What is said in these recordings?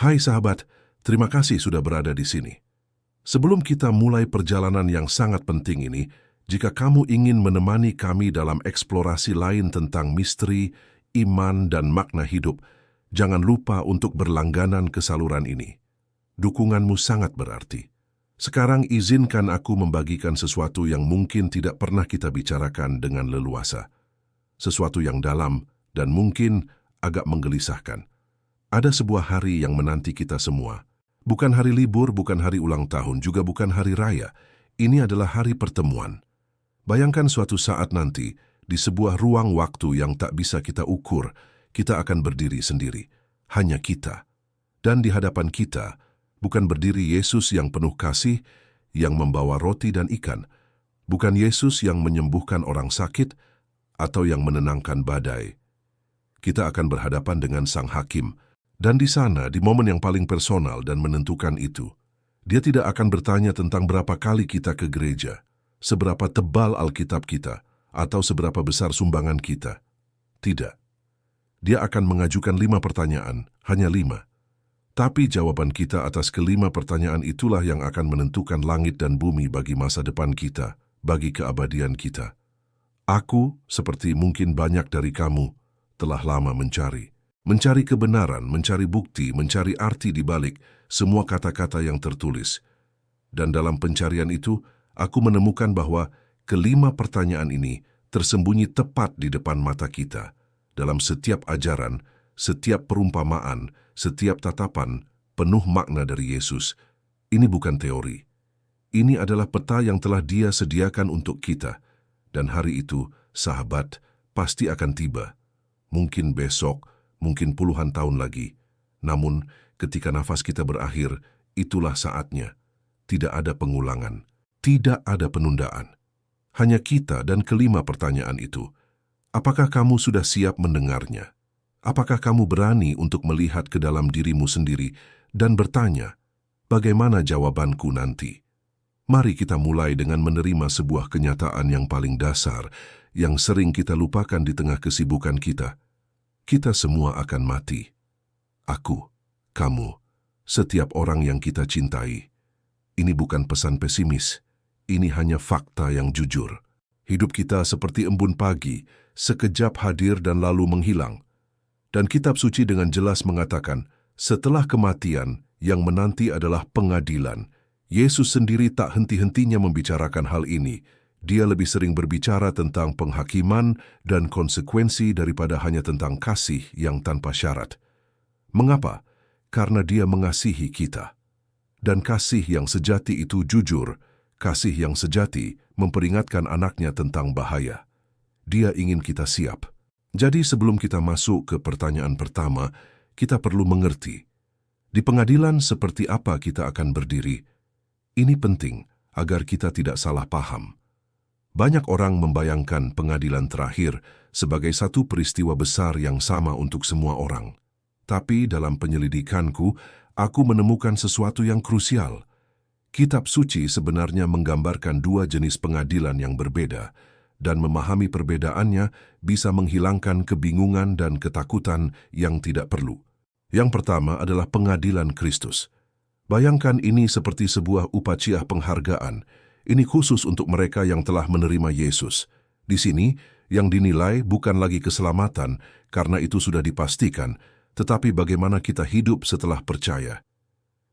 Hai sahabat, terima kasih sudah berada di sini. Sebelum kita mulai perjalanan yang sangat penting ini, jika kamu ingin menemani kami dalam eksplorasi lain tentang misteri, iman, dan makna hidup, jangan lupa untuk berlangganan ke saluran ini. Dukunganmu sangat berarti. Sekarang izinkan aku membagikan sesuatu yang mungkin tidak pernah kita bicarakan dengan leluasa. Sesuatu yang dalam dan mungkin agak menggelisahkan. Ada sebuah hari yang menanti kita semua. Bukan hari libur, bukan hari ulang tahun, juga bukan hari raya. Ini adalah hari pertemuan. Bayangkan suatu saat nanti, di sebuah ruang waktu yang tak bisa kita ukur, kita akan berdiri sendiri. Hanya kita. Dan di hadapan kita, bukan berdiri Yesus yang penuh kasih, yang membawa roti dan ikan. Bukan Yesus yang menyembuhkan orang sakit, atau yang menenangkan badai. Kita akan berhadapan dengan Sang Hakim. Dan di sana, di momen yang paling personal dan menentukan itu, dia tidak akan bertanya tentang berapa kali kita ke gereja, seberapa tebal Alkitab kita, atau seberapa besar sumbangan kita. Tidak. Dia akan mengajukan 5 pertanyaan, hanya 5. Tapi jawaban kita atas ke-5 pertanyaan itulah yang akan menentukan langit dan bumi bagi masa depan kita, bagi keabadian kita. Aku, seperti mungkin banyak dari kamu, telah lama mencari kebenaran, mencari bukti, mencari arti di balik semua kata-kata yang tertulis. Dan dalam pencarian itu, aku menemukan bahwa ke-5 pertanyaan ini tersembunyi tepat di depan mata kita. Dalam setiap ajaran, setiap perumpamaan, setiap tatapan, penuh makna dari Yesus. Ini bukan teori. Ini adalah peta yang telah Dia sediakan untuk kita. Dan hari itu, sahabat, pasti akan tiba. Mungkin besok, mungkin puluhan tahun lagi. Namun, ketika nafas kita berakhir, itulah saatnya. Tidak ada pengulangan, tidak ada penundaan. Hanya kita dan ke-5 pertanyaan itu. Apakah kamu sudah siap mendengarnya? Apakah kamu berani untuk melihat ke dalam dirimu sendiri dan bertanya, bagaimana jawabanku nanti? Mari kita mulai dengan menerima sebuah kenyataan yang paling dasar, yang sering kita lupakan di tengah kesibukan kita. Kita semua akan mati. Aku, kamu, setiap orang yang kita cintai. Ini bukan pesan pesimis. Ini hanya fakta yang jujur. Hidup kita seperti embun pagi, sekejap hadir dan lalu menghilang. Dan kitab suci dengan jelas mengatakan, setelah kematian yang menanti adalah pengadilan. Yesus sendiri tak henti-hentinya membicarakan hal ini. Dia lebih sering berbicara tentang penghakiman dan konsekuensi daripada hanya tentang kasih yang tanpa syarat. Mengapa? Karena Dia mengasihi kita. Dan kasih yang sejati itu jujur. Kasih yang sejati memperingatkan anaknya tentang bahaya. Dia ingin kita siap. Jadi sebelum kita masuk ke pertanyaan pertama, kita perlu mengerti. Di pengadilan seperti apa kita akan berdiri? Ini penting agar kita tidak salah paham. Banyak orang membayangkan pengadilan terakhir sebagai satu peristiwa besar yang sama untuk semua orang. Tapi dalam penyelidikanku, aku menemukan sesuatu yang krusial. Kitab suci sebenarnya menggambarkan 2 jenis pengadilan yang berbeda, dan memahami perbedaannya bisa menghilangkan kebingungan dan ketakutan yang tidak perlu. Yang pertama adalah pengadilan Kristus. Bayangkan ini seperti sebuah upacara penghargaan. Ini khusus untuk mereka yang telah menerima Yesus. Di sini, yang dinilai bukan lagi keselamatan, karena itu sudah dipastikan, tetapi bagaimana kita hidup setelah percaya.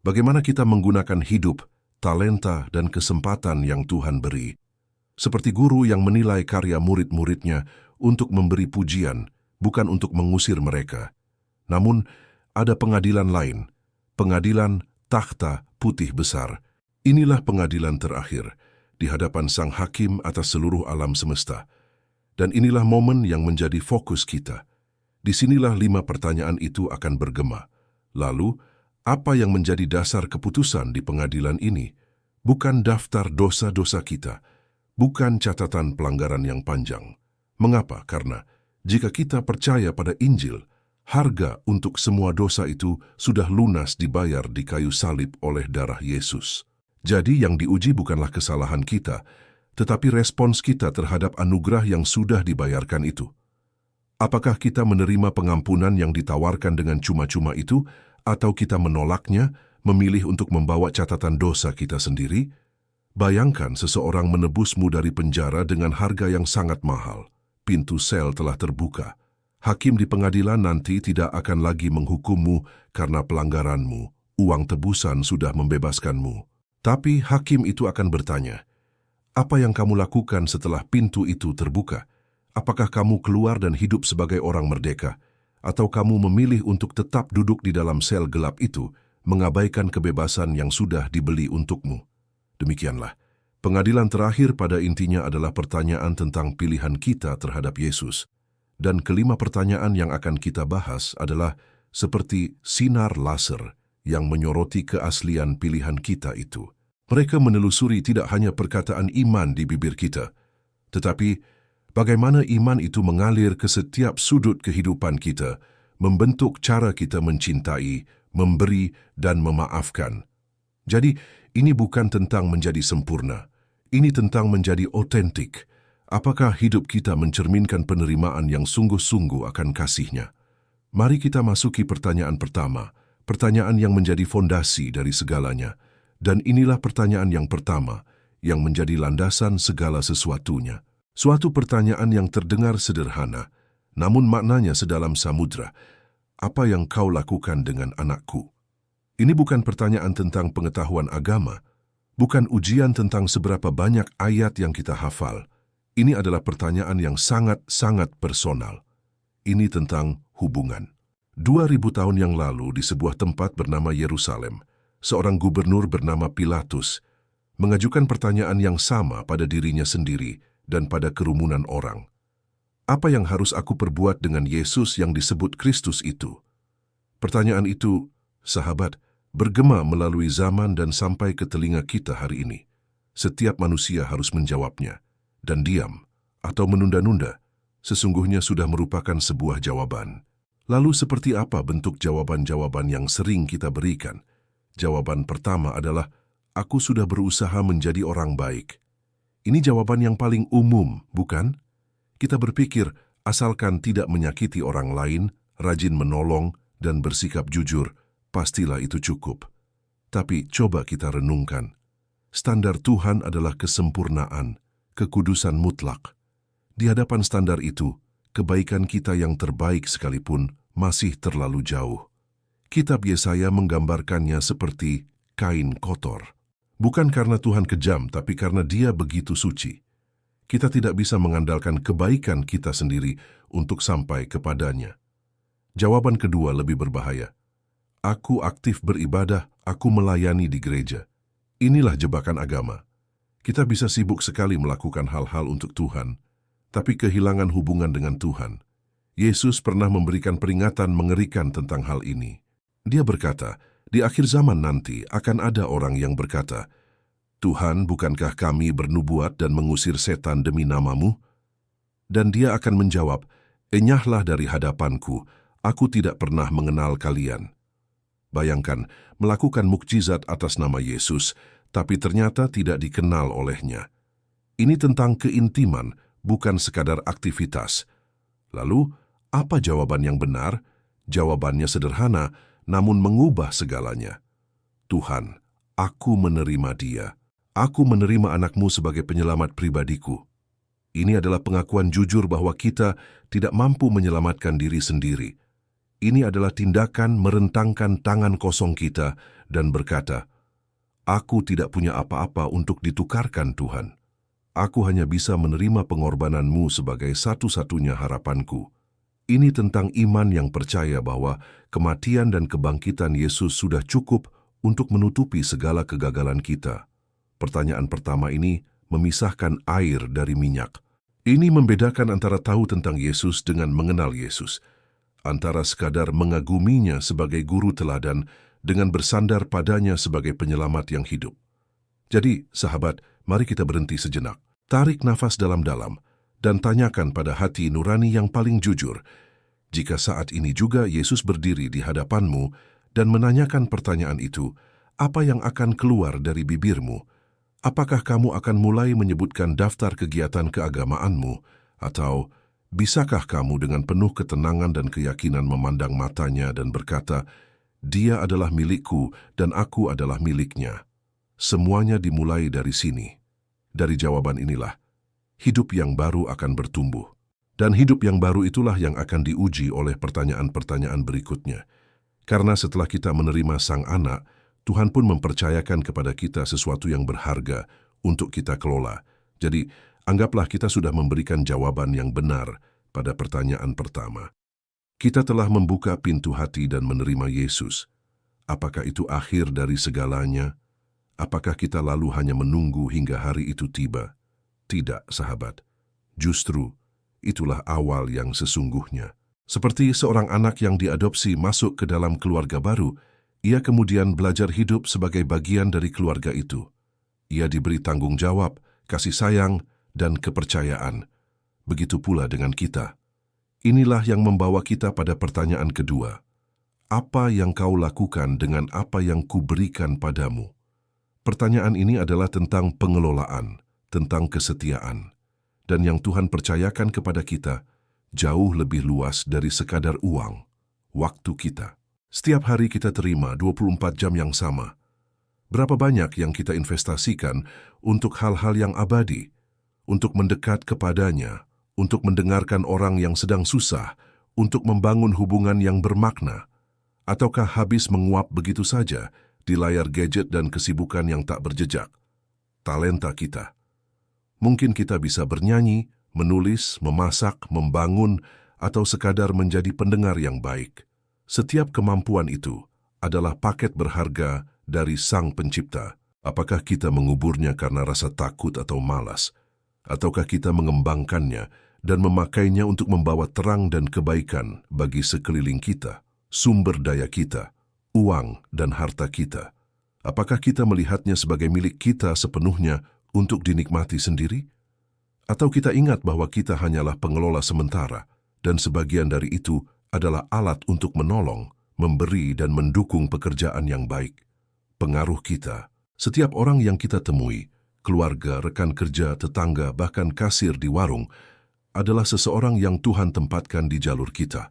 Bagaimana kita menggunakan hidup, talenta, dan kesempatan yang Tuhan beri. Seperti guru yang menilai karya murid-muridnya untuk memberi pujian, bukan untuk mengusir mereka. Namun, ada pengadilan lain, pengadilan takhta putih besar. Inilah pengadilan terakhir, di hadapan Sang Hakim atas seluruh alam semesta. Dan inilah momen yang menjadi fokus kita. Disinilah 5 pertanyaan itu akan bergema. Lalu, apa yang menjadi dasar keputusan di pengadilan ini? Bukan daftar dosa-dosa kita, bukan catatan pelanggaran yang panjang. Mengapa? Karena jika kita percaya pada Injil, harga untuk semua dosa itu sudah lunas dibayar di kayu salib oleh darah Yesus. Jadi yang diuji bukanlah kesalahan kita, tetapi respons kita terhadap anugerah yang sudah dibayarkan itu. Apakah kita menerima pengampunan yang ditawarkan dengan cuma-cuma itu, Atau kita menolaknya, memilih untuk membawa catatan dosa kita sendiri? Bayangkan seseorang menebusmu dari penjara dengan harga yang sangat mahal. Pintu sel telah terbuka. Hakim di pengadilan nanti tidak akan lagi menghukummu karena pelanggaranmu. Uang tebusan sudah membebaskanmu. Tapi hakim itu akan bertanya, apa yang kamu lakukan setelah pintu itu terbuka? Apakah kamu keluar dan hidup sebagai orang merdeka? Atau kamu memilih untuk tetap duduk di dalam sel gelap itu, mengabaikan kebebasan yang sudah dibeli untukmu? Demikianlah, pengadilan terakhir pada intinya adalah pertanyaan tentang pilihan kita terhadap Yesus. Dan kelima pertanyaan yang akan kita bahas adalah seperti sinar laser yang menyoroti keaslian pilihan kita itu. Mereka menelusuri tidak hanya perkataan iman di bibir kita, tetapi bagaimana iman itu mengalir ke setiap sudut kehidupan kita, membentuk cara kita mencintai, memberi, dan memaafkan. Jadi, ini bukan tentang menjadi sempurna. Ini tentang menjadi otentik. Apakah hidup kita mencerminkan penerimaan yang sungguh-sungguh akan kasih-Nya? Mari kita masuki pertanyaan pertama, pertanyaan yang menjadi fondasi dari segalanya. Dan inilah pertanyaan yang pertama, yang menjadi landasan segala sesuatunya. Suatu pertanyaan yang terdengar sederhana, namun maknanya sedalam samudra. Apa yang kau lakukan dengan anakku? Ini bukan pertanyaan tentang pengetahuan agama, bukan ujian tentang seberapa banyak ayat yang kita hafal. Ini adalah pertanyaan yang sangat-sangat personal. Ini tentang hubungan. 2000 tahun yang lalu di sebuah tempat bernama Yerusalem, seorang gubernur bernama Pilatus mengajukan pertanyaan yang sama pada dirinya sendiri dan pada kerumunan orang. Apa yang harus aku perbuat dengan Yesus yang disebut Kristus itu? Pertanyaan itu, sahabat, bergema melalui zaman dan sampai ke telinga kita hari ini. Setiap manusia harus menjawabnya, dan diam atau menunda-nunda sesungguhnya sudah merupakan sebuah jawaban. Lalu seperti apa bentuk jawaban-jawaban yang sering kita berikan? Jawaban pertama adalah, aku sudah berusaha menjadi orang baik. Ini jawaban yang paling umum, bukan? Kita berpikir, asalkan tidak menyakiti orang lain, rajin menolong, dan bersikap jujur, pastilah itu cukup. Tapi coba kita renungkan. Standar Tuhan adalah kesempurnaan, kekudusan mutlak. Di hadapan standar itu, kebaikan kita yang terbaik sekalipun masih terlalu jauh. Kitab Yesaya menggambarkannya seperti kain kotor. Bukan karena Tuhan kejam, tapi karena Dia begitu suci. Kita tidak bisa mengandalkan kebaikan kita sendiri untuk sampai kepadanya. Jawaban kedua lebih berbahaya. Aku aktif beribadah, aku melayani di gereja. Inilah jebakan agama. Kita bisa sibuk sekali melakukan hal-hal untuk Tuhan, tapi kehilangan hubungan dengan Tuhan. Yesus pernah memberikan peringatan mengerikan tentang hal ini. Dia berkata, di akhir zaman nanti akan ada orang yang berkata, Tuhan, bukankah kami bernubuat dan mengusir setan demi nama-Mu? Dan Dia akan menjawab, enyahlah dari hadapanku, aku tidak pernah mengenal kalian. Bayangkan, melakukan mukjizat atas nama Yesus, tapi ternyata tidak dikenal olehnya. Ini tentang keintiman, bukan sekadar aktivitas. Lalu, apa jawaban yang benar? Jawabannya sederhana, namun mengubah segalanya. Tuhan, aku menerima dia. Aku menerima anakmu sebagai penyelamat pribadiku. Ini adalah pengakuan jujur bahwa kita tidak mampu menyelamatkan diri sendiri. Ini adalah tindakan merentangkan tangan kosong kita dan berkata, aku tidak punya apa-apa untuk ditukarkan Tuhan. Aku hanya bisa menerima pengorbananmu sebagai satu-satunya harapanku. Ini tentang iman yang percaya bahwa kematian dan kebangkitan Yesus sudah cukup untuk menutupi segala kegagalan kita. Pertanyaan pertama ini memisahkan air dari minyak. Ini membedakan antara tahu tentang Yesus dengan mengenal Yesus. Antara sekadar mengaguminya sebagai guru teladan dengan bersandar padanya sebagai penyelamat yang hidup. Jadi, sahabat, mari kita berhenti sejenak. Tarik nafas dalam-dalam dan tanyakan pada hati nurani yang paling jujur, jika saat ini juga Yesus berdiri di hadapanmu dan menanyakan pertanyaan itu, apa yang akan keluar dari bibirmu? Apakah kamu akan mulai menyebutkan daftar kegiatan keagamaanmu? Atau bisakah kamu dengan penuh ketenangan dan keyakinan memandang matanya dan berkata, Dia adalah milikku dan aku adalah miliknya. Semuanya dimulai dari sini. Dari jawaban inilah, hidup yang baru akan bertumbuh. Dan hidup yang baru itulah yang akan diuji oleh pertanyaan-pertanyaan berikutnya. Karena setelah kita menerima Sang Anak, Tuhan pun mempercayakan kepada kita sesuatu yang berharga untuk kita kelola. Jadi, anggaplah kita sudah memberikan jawaban yang benar pada pertanyaan pertama. Kita telah membuka pintu hati dan menerima Yesus. Apakah itu akhir dari segalanya? Apakah kita lalu hanya menunggu hingga hari itu tiba? Tidak, sahabat. Justru, itulah awal yang sesungguhnya. Seperti seorang anak yang diadopsi masuk ke dalam keluarga baru, ia kemudian belajar hidup sebagai bagian dari keluarga itu. Ia diberi tanggung jawab, kasih sayang, dan kepercayaan. Begitu pula dengan kita. Inilah yang membawa kita pada pertanyaan kedua. Apa yang kau lakukan dengan apa yang kuberikan padamu? Pertanyaan ini adalah tentang pengelolaan, tentang kesetiaan. Dan yang Tuhan percayakan kepada kita jauh lebih luas dari sekadar uang, waktu kita. Setiap hari kita terima 24 jam yang sama. Berapa banyak yang kita investasikan untuk hal-hal yang abadi, untuk mendekat kepadanya, untuk mendengarkan orang yang sedang susah, untuk membangun hubungan yang bermakna, ataukah habis menguap begitu saja di layar gadget dan kesibukan yang tak berjejak? Talenta kita. Mungkin kita bisa bernyanyi, menulis, memasak, membangun, atau sekadar menjadi pendengar yang baik. Setiap kemampuan itu adalah paket berharga dari Sang Pencipta. Apakah kita menguburnya karena rasa takut atau malas? Ataukah kita mengembangkannya dan memakainya untuk membawa terang dan kebaikan bagi sekeliling kita, sumber daya kita, uang dan harta kita? Apakah kita melihatnya sebagai milik kita sepenuhnya untuk dinikmati sendiri? Atau kita ingat bahwa kita hanyalah pengelola sementara dan sebagian dari itu adalah alat untuk menolong, memberi dan mendukung pekerjaan yang baik? Pengaruh kita, setiap orang yang kita temui, keluarga, rekan kerja, tetangga, bahkan kasir di warung, adalah seseorang yang Tuhan tempatkan di jalur kita.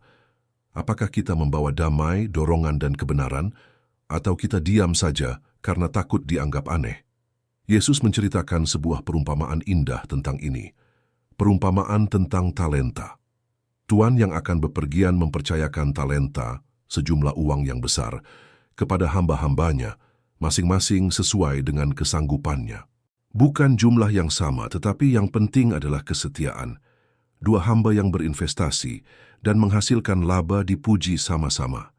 Apakah kita membawa damai, dorongan dan kebenaran, atau kita diam saja karena takut dianggap aneh? Yesus menceritakan sebuah perumpamaan indah tentang ini. Perumpamaan tentang talenta. Tuan yang akan bepergian mempercayakan talenta, sejumlah uang yang besar, kepada hamba-hambanya, masing-masing sesuai dengan kesanggupannya. Bukan jumlah yang sama, tetapi yang penting adalah kesetiaan. Dua hamba yang berinvestasi dan menghasilkan laba dipuji sama-sama.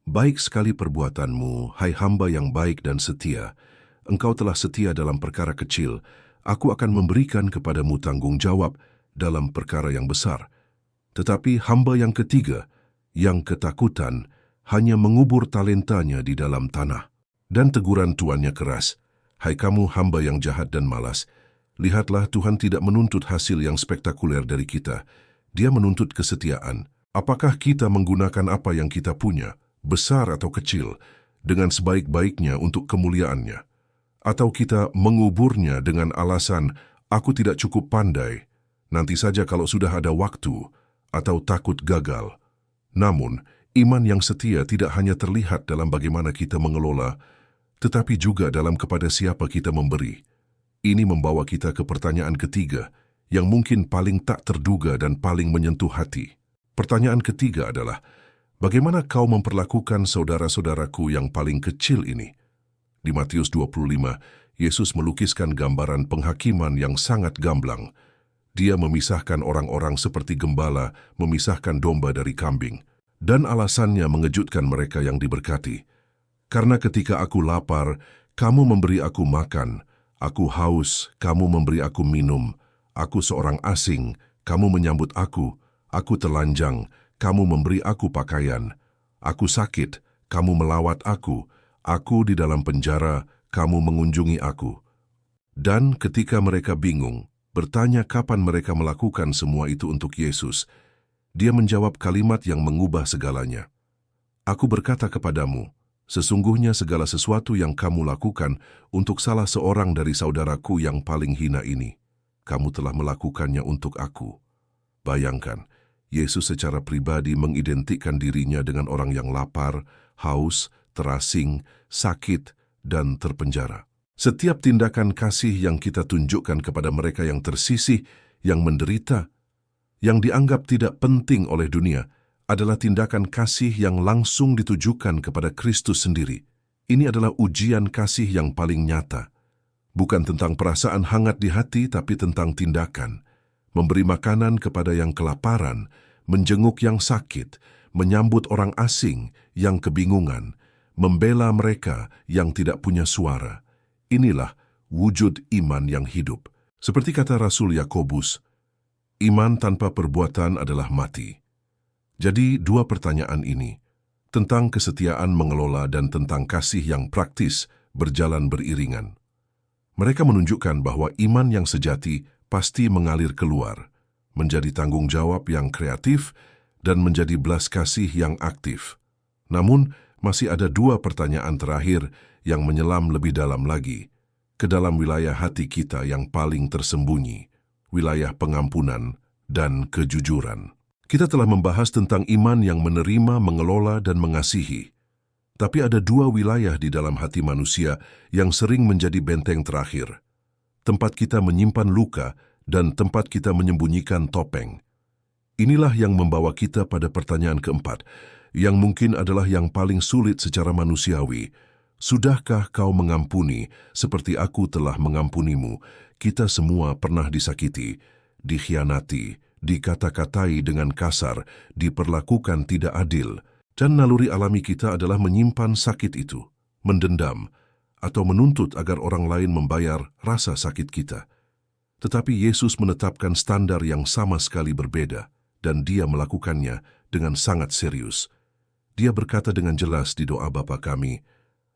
Baik sekali perbuatanmu, hai hamba yang baik dan setia. Engkau telah setia dalam perkara kecil, aku akan memberikan kepadamu tanggung jawab dalam perkara yang besar. Tetapi hamba yang ketiga, yang ketakutan, hanya mengubur talentanya di dalam tanah. Dan teguran tuannya keras, hai kamu hamba yang jahat dan malas, lihatlah Tuhan tidak menuntut hasil yang spektakuler dari kita. Dia menuntut kesetiaan. Apakah kita menggunakan apa yang kita punya, besar atau kecil, dengan sebaik-baiknya untuk kemuliaannya? Atau kita menguburnya dengan alasan, aku tidak cukup pandai, nanti saja kalau sudah ada waktu, atau takut gagal? Namun, iman yang setia tidak hanya terlihat dalam bagaimana kita mengelola, tetapi juga dalam kepada siapa kita memberi. Ini membawa kita ke pertanyaan ketiga, yang mungkin paling tak terduga dan paling menyentuh hati. Pertanyaan ketiga adalah, bagaimana kau memperlakukan saudara-saudaraku yang paling kecil ini? Di Matius 25, Yesus melukiskan gambaran penghakiman yang sangat gamblang. Dia memisahkan orang-orang seperti gembala memisahkan domba dari kambing. Dan alasannya mengejutkan mereka yang diberkati. Karena ketika aku lapar, kamu memberi aku makan. Aku haus, kamu memberi aku minum. Aku seorang asing, kamu menyambut aku. Aku telanjang, kamu memberi aku pakaian. Aku sakit, kamu melawat aku. Aku di dalam penjara, kamu mengunjungi aku. Dan ketika mereka bingung, bertanya kapan mereka melakukan semua itu untuk Yesus, dia menjawab kalimat yang mengubah segalanya. Aku berkata kepadamu, sesungguhnya segala sesuatu yang kamu lakukan untuk salah seorang dari saudaraku yang paling hina ini, kamu telah melakukannya untuk aku. Bayangkan, Yesus secara pribadi mengidentikan dirinya dengan orang yang lapar, haus, terasing, sakit, dan terpenjara. Setiap tindakan kasih yang kita tunjukkan kepada mereka yang tersisih, yang menderita, yang dianggap tidak penting oleh dunia, adalah tindakan kasih yang langsung ditujukan kepada Kristus sendiri. Ini adalah ujian kasih yang paling nyata. Bukan tentang perasaan hangat di hati, tapi tentang tindakan. Memberi makanan kepada yang kelaparan, menjenguk yang sakit, menyambut orang asing yang kebingungan, membela mereka yang tidak punya suara. Inilah wujud iman yang hidup. Seperti kata Rasul Yakobus, iman tanpa perbuatan adalah mati. Jadi dua pertanyaan ini, tentang kesetiaan mengelola dan tentang kasih yang praktis, berjalan beriringan. Mereka menunjukkan bahwa iman yang sejati pasti mengalir keluar, menjadi tanggung jawab yang kreatif, dan menjadi belas kasih yang aktif. Namun, masih ada dua pertanyaan terakhir yang menyelam lebih dalam lagi, ke dalam wilayah hati kita yang paling tersembunyi, wilayah pengampunan dan kejujuran. Kita telah membahas tentang iman yang menerima, mengelola, dan mengasihi. Tapi ada dua wilayah di dalam hati manusia yang sering menjadi benteng terakhir. Tempat kita menyimpan luka dan tempat kita menyembunyikan topeng. Inilah yang membawa kita pada pertanyaan keempat, yang mungkin adalah yang paling sulit secara manusiawi. Sudahkah kau mengampuni seperti aku telah mengampunimu? Kita semua pernah disakiti, dikhianati, dikata-katai dengan kasar, diperlakukan tidak adil. Dan naluri alami kita adalah menyimpan sakit itu, mendendam, atau menuntut agar orang lain membayar rasa sakit kita. Tetapi Yesus menetapkan standar yang sama sekali berbeda, dan Dia melakukannya dengan sangat serius. Dia berkata dengan jelas di doa Bapa kami,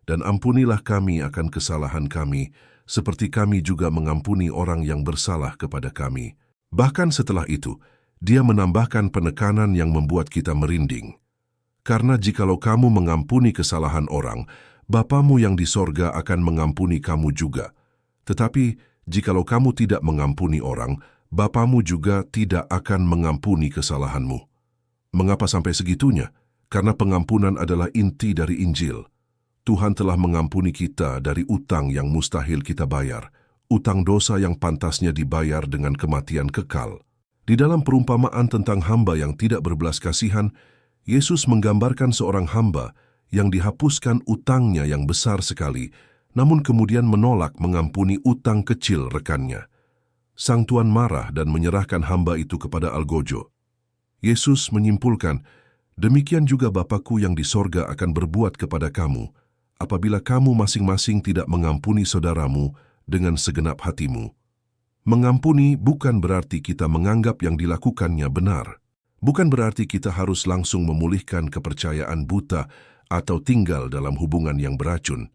"Dan ampunilah kami akan kesalahan kami, seperti kami juga mengampuni orang yang bersalah kepada kami." Bahkan setelah itu, Dia menambahkan penekanan yang membuat kita merinding. Karena jikalau kamu mengampuni kesalahan orang, Bapamu yang di sorga akan mengampuni kamu juga. Tetapi jikalau kamu tidak mengampuni orang, Bapamu juga tidak akan mengampuni kesalahanmu. Mengapa sampai segitunya? Karena pengampunan adalah inti dari Injil. Tuhan telah mengampuni kita dari utang yang mustahil kita bayar, utang dosa yang pantasnya dibayar dengan kematian kekal. Di dalam perumpamaan tentang hamba yang tidak berbelas kasihan, Yesus menggambarkan seorang hamba yang dihapuskan utangnya yang besar sekali, namun kemudian menolak mengampuni utang kecil rekannya. Sang tuan marah dan menyerahkan hamba itu kepada algojo. Yesus menyimpulkan, "Demikian juga Bapa-Ku yang di sorga akan berbuat kepada kamu, apabila kamu masing-masing tidak mengampuni saudaramu dengan segenap hatimu." Mengampuni bukan berarti kita menganggap yang dilakukannya benar. Bukan berarti kita harus langsung memulihkan kepercayaan buta atau tinggal dalam hubungan yang beracun.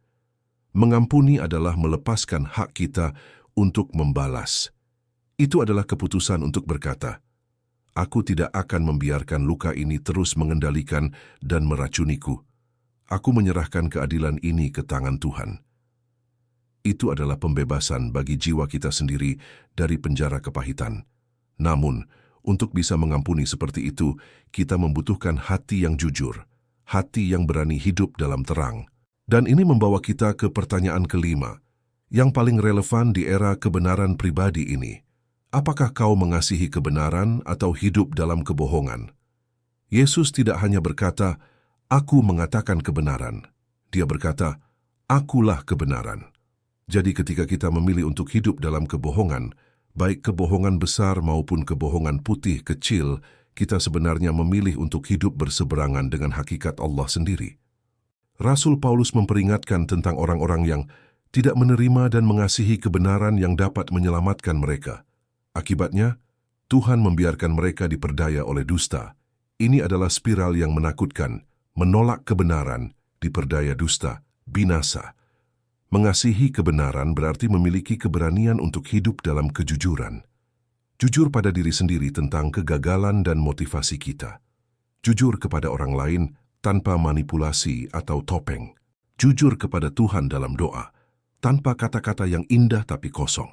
Mengampuni adalah melepaskan hak kita untuk membalas. Itu adalah keputusan untuk berkata, "Aku tidak akan membiarkan luka ini terus mengendalikan dan meracuniku. Aku menyerahkan keadilan ini ke tangan Tuhan." Itu adalah pembebasan bagi jiwa kita sendiri dari penjara kepahitan. Namun, untuk bisa mengampuni seperti itu, kita membutuhkan hati yang jujur, hati yang berani hidup dalam terang. Dan ini membawa kita ke pertanyaan kelima, yang paling relevan di era kebenaran pribadi ini. Apakah kau mengasihi kebenaran atau hidup dalam kebohongan? Yesus tidak hanya berkata, "Aku mengatakan kebenaran." Dia berkata, "Akulah kebenaran." Jadi ketika kita memilih untuk hidup dalam kebohongan, baik kebohongan besar maupun kebohongan putih kecil, kita sebenarnya memilih untuk hidup berseberangan dengan hakikat Allah sendiri. Rasul Paulus memperingatkan tentang orang-orang yang tidak menerima dan mengasihi kebenaran yang dapat menyelamatkan mereka. Akibatnya, Tuhan membiarkan mereka diperdaya oleh dusta. Ini adalah spiral yang menakutkan, menolak kebenaran, diperdaya dusta, binasa. Mengasihi kebenaran berarti memiliki keberanian untuk hidup dalam kejujuran. Jujur pada diri sendiri tentang kegagalan dan motivasi kita. Jujur kepada orang lain tanpa manipulasi atau topeng. Jujur kepada Tuhan dalam doa, tanpa kata-kata yang indah tapi kosong.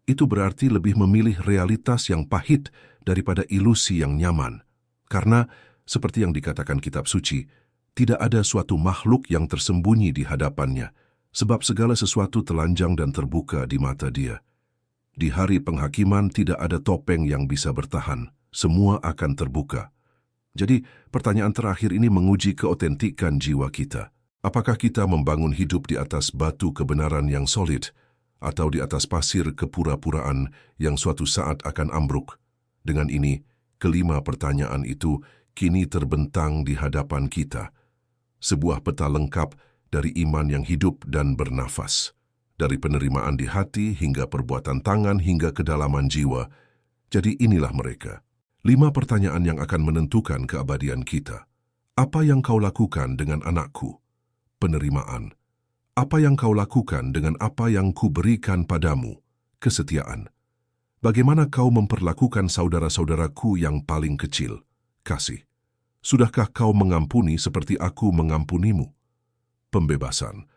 Itu berarti lebih memilih realitas yang pahit daripada ilusi yang nyaman. Karena, seperti yang dikatakan kitab suci, Tidak ada suatu makhluk yang tersembunyi di hadapannya, sebab segala sesuatu telanjang dan terbuka di mata Dia. Di hari penghakiman tidak ada topeng yang bisa bertahan, semua akan terbuka. Jadi, pertanyaan terakhir ini menguji keotentikan jiwa kita. Apakah kita membangun hidup di atas batu kebenaran yang solid, atau di atas pasir kepura-puraan yang suatu saat akan ambruk? Dengan ini, kelima pertanyaan itu kini terbentang di hadapan kita. Sebuah peta lengkap dari iman yang hidup dan bernafas. Dari penerimaan di hati hingga perbuatan tangan hingga kedalaman jiwa. Jadi inilah mereka. 5 pertanyaan yang akan menentukan keabadian kita. Apa yang kau lakukan dengan anakku? Penerimaan. Apa yang kau lakukan dengan apa yang kuberikan padamu? Kesetiaan. Bagaimana kau memperlakukan saudara-saudaraku yang paling kecil? Kasih. Sudahkah kau mengampuni seperti aku mengampunimu? Pembebasan.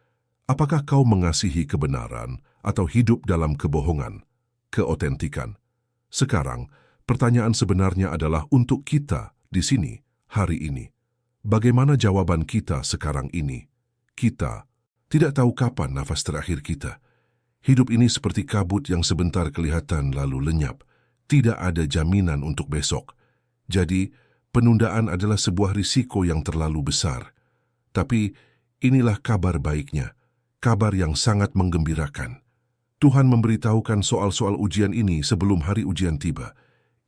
Apakah kau mengasihi kebenaran atau hidup dalam kebohongan? Keotentikan. Sekarang, pertanyaan sebenarnya adalah untuk kita di sini, hari ini. Bagaimana jawaban kita sekarang ini? Kita tidak tahu kapan nafas terakhir kita. Hidup ini seperti kabut yang sebentar kelihatan lalu lenyap. Tidak ada jaminan untuk besok. Jadi, penundaan adalah sebuah risiko yang terlalu besar. Tapi inilah kabar baiknya, kabar yang sangat menggembirakan. Tuhan memberitahukan soal-soal ujian ini sebelum hari ujian tiba.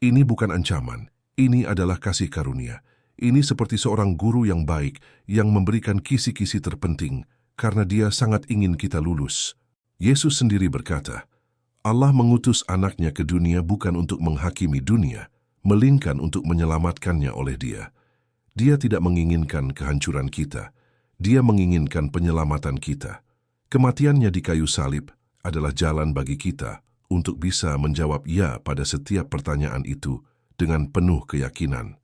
Ini bukan ancaman, ini adalah kasih karunia. Ini seperti seorang guru yang baik yang memberikan kisi-kisi terpenting karena Dia sangat ingin kita lulus. Yesus sendiri berkata, Allah mengutus anaknya ke dunia bukan untuk menghakimi dunia, melainkan untuk menyelamatkannya oleh Dia. Dia tidak menginginkan kehancuran kita. Dia menginginkan penyelamatan kita. Kematiannya di kayu salib adalah jalan bagi kita untuk bisa menjawab ya pada setiap pertanyaan itu dengan penuh keyakinan.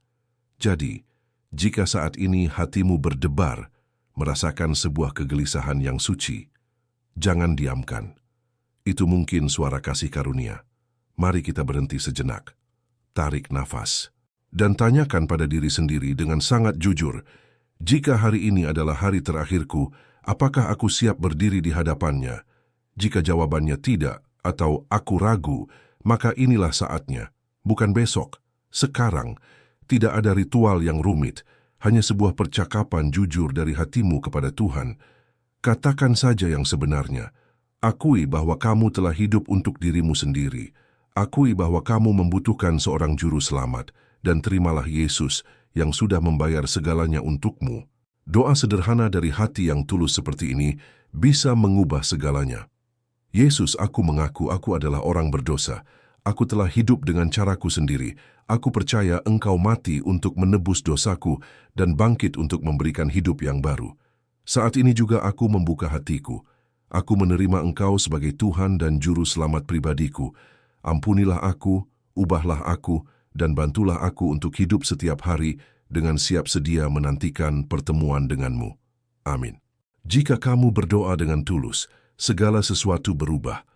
Jadi, jika saat ini hatimu berdebar, merasakan sebuah kegelisahan yang suci, jangan diamkan. Itu mungkin suara kasih karunia. Mari kita berhenti sejenak. Tarik nafas, dan tanyakan pada diri sendiri dengan sangat jujur, jika hari ini adalah hari terakhirku, apakah aku siap berdiri di hadapannya? Jika jawabannya tidak, atau aku ragu, maka inilah saatnya, bukan besok, sekarang. Tidak ada ritual yang rumit, hanya sebuah percakapan jujur dari hatimu kepada Tuhan. Katakan saja yang sebenarnya, akui bahwa kamu telah hidup untuk dirimu sendiri. Akui bahwa kamu membutuhkan seorang juru selamat, dan terimalah Yesus yang sudah membayar segalanya untukmu. Doa sederhana dari hati yang tulus seperti ini bisa mengubah segalanya. Yesus, aku mengaku aku adalah orang berdosa. Aku telah hidup dengan caraku sendiri. Aku percaya Engkau mati untuk menebus dosaku dan bangkit untuk memberikan hidup yang baru. Saat ini juga aku membuka hatiku. Aku menerima Engkau sebagai Tuhan dan Juru Selamat pribadiku. Ampunilah aku, ubahlah aku, dan bantulah aku untuk hidup setiap hari dengan siap sedia menantikan pertemuan denganmu. Amin. Jika kamu berdoa dengan tulus, segala sesuatu berubah.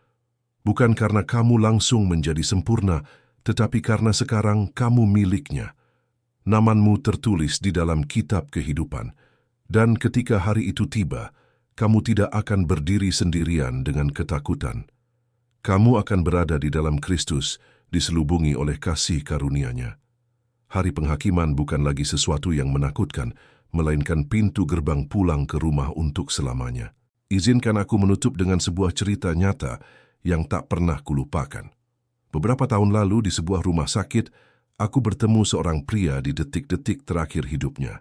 Bukan karena kamu langsung menjadi sempurna, tetapi karena sekarang kamu miliknya. Namamu tertulis di dalam kitab kehidupan, dan ketika hari itu tiba, kamu tidak akan berdiri sendirian dengan ketakutan. Kamu akan berada di dalam Kristus, diselubungi oleh kasih karunia-Nya. Hari penghakiman bukan lagi sesuatu yang menakutkan, melainkan pintu gerbang pulang ke rumah untuk selamanya. Izinkan aku menutup dengan sebuah cerita nyata yang tak pernah kulupakan. Beberapa tahun lalu di sebuah rumah sakit, aku bertemu seorang pria di detik-detik terakhir hidupnya.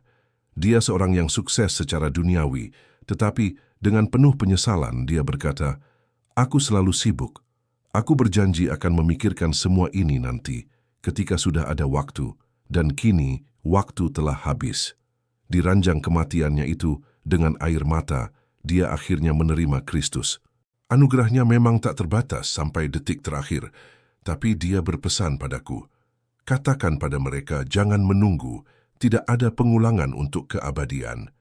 Dia seorang yang sukses secara duniawi, tetapi dengan penuh penyesalan dia berkata, "Aku selalu sibuk. Aku berjanji akan memikirkan semua ini nanti, ketika sudah ada waktu, dan kini waktu telah habis." Di ranjang kematiannya itu, dengan air mata, dia akhirnya menerima Kristus. Anugerahnya memang tak terbatas sampai detik terakhir, tapi dia berpesan padaku, katakan pada mereka jangan menunggu, tidak ada pengulangan untuk keabadian.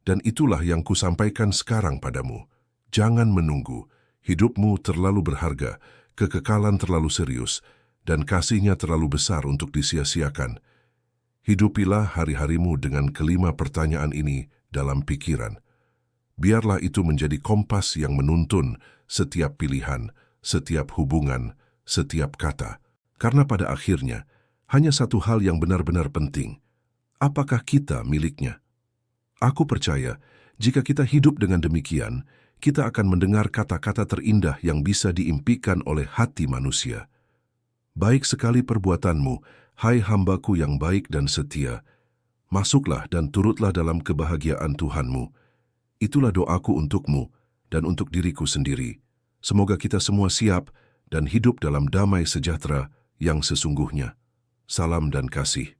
Dan itulah yang kusampaikan sekarang padamu, jangan menunggu, hidupmu terlalu berharga, kekekalan terlalu serius, dan kasihnya terlalu besar untuk disia-siakan. Hidupilah hari-harimu dengan kelima pertanyaan ini dalam pikiran. Biarlah itu menjadi kompas yang menuntun setiap pilihan, setiap hubungan, setiap kata. Karena pada akhirnya, hanya satu hal yang benar-benar penting. Apakah kita miliknya? Aku percaya, jika kita hidup dengan demikian, kita akan mendengar kata-kata terindah yang bisa diimpikan oleh hati manusia. Baik sekali perbuatanmu, hai hambaku yang baik dan setia. Masuklah dan turutlah dalam kebahagiaan Tuhanmu. Itulah doaku untukmu dan untuk diriku sendiri. Semoga kita semua siap dan hidup dalam damai sejahtera yang sesungguhnya. Salam dan kasih.